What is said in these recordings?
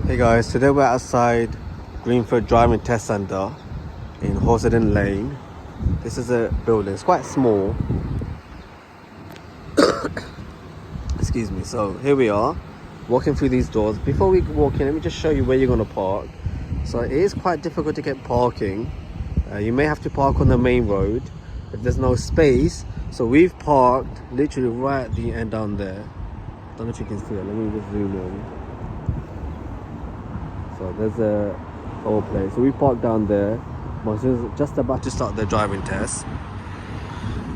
Hey guys, today we're outside Greenford Driving Test Centre in Horsenden Lane. This is a building, it's quite small. Excuse me. So here we are, walking through these doors. Before we walk in, let me just show you where you're going to park. So it is quite difficult to get parking. You may have to park on the main road if there's no space. So we've parked literally right at the end down there. Don't know if you can see it, let me just zoom in. So there's a whole place. So we parked down there. Monster's just about to start the driving test.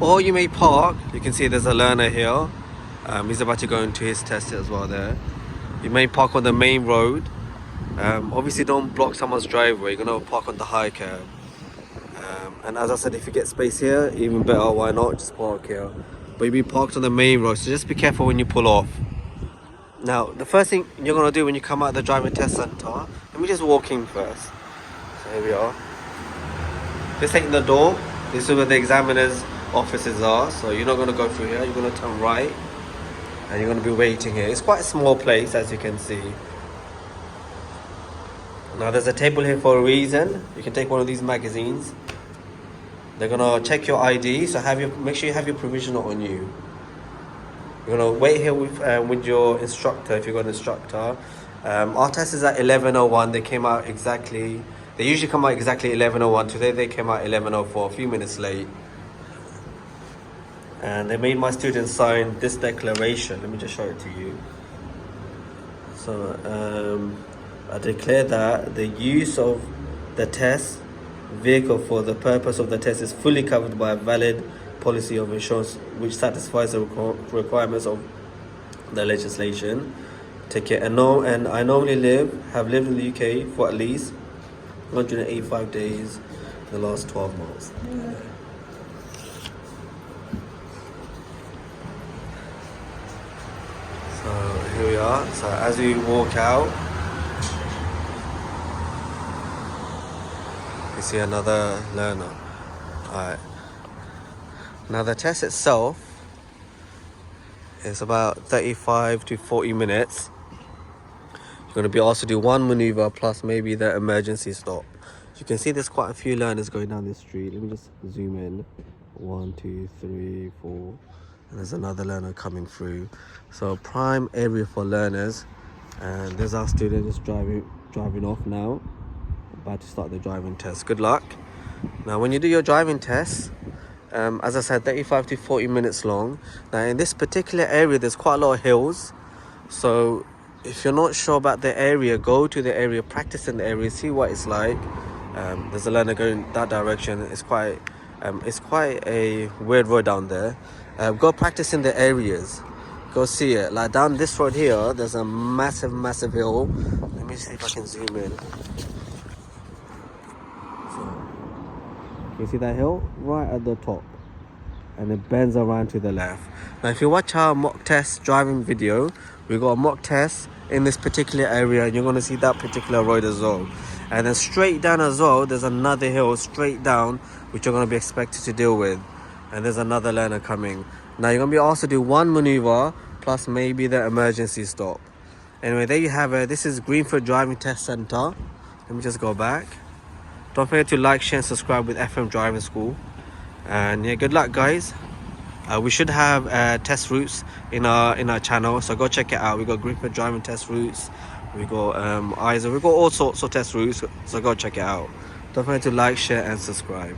Or you may park, you can see there's a learner here. He's about to go into his test as well there. You may park on the main road. Obviously don't block someone's driveway, you're gonna park on the high curb. And as I said, if you get space here, even better, why not just park here. But you'll be parked on the main road, so just be careful when you pull off. Now, the first thing you're going to do when you come out of the driving test centre, let me just walk in first. So here we are. This ain't the door. This is where the examiner's offices are. So you're not going to go through here. You're going to turn right. And you're going to be waiting here. It's quite a small place, as you can see. Now, there's a table here for a reason. You can take one of these magazines. They're going to check your ID. So make sure you have your provisional on you. You're gonna wait here with your instructor if you've got an instructor. Our test is at 11:01. They came out exactly. They usually come out exactly 11:01. Today they came out 11:04, a few minutes late. And they made my students sign this declaration. Let me just show it to you. So I declare that the use of the test vehicle for the purpose of the test is fully covered by a valid policy of insurance which satisfies the requirements of the legislation. Ticket. And I normally have lived in the UK for at least 185 days in the last 12 months. So here we are. So as we walk out, you see another learner. Alright. Now the test itself is about 35 to 40 minutes. You're going to be asked to do one maneuver plus maybe the emergency stop. So you can see there's quite a few learners going down this street. Let me just zoom in. 1, 2, 3, 4. And there's another learner coming through. So prime area for learners. And there's our student just driving off now. About to start the driving test. Good luck. Now when you do your driving test, as I said, 35 to 40 minutes long. Now in this particular area there's quite a lot of hills, so if you're not sure about the area, go to the area, practice in the area, see what it's like. There's a learner going that direction. It's quite a weird road down there. Go practice in the areas, go see it. Like down this road here there's a massive hill. Let me see if I can zoom in. You see that hill right at the top, and it bends around to the left. Now if you watch our mock test driving video, we got a mock test in this particular area, and you're going to see that particular road as well. And then straight down as well there's another hill straight down which you're going to be expected to deal with, and there's another learner coming. Now you're going to be asked to do one maneuver plus maybe the emergency stop. Anyway, there you have it. This is Greenford Driving Test Centre. Let me just go back. Don't forget to like, share and subscribe with FM Driving School. And yeah, good luck guys. We should have test routes in our channel, so go check it out. We got Greenford Driving test routes. We got ISO. We got all sorts of test routes, so go check it out. Don't forget to like, share and subscribe.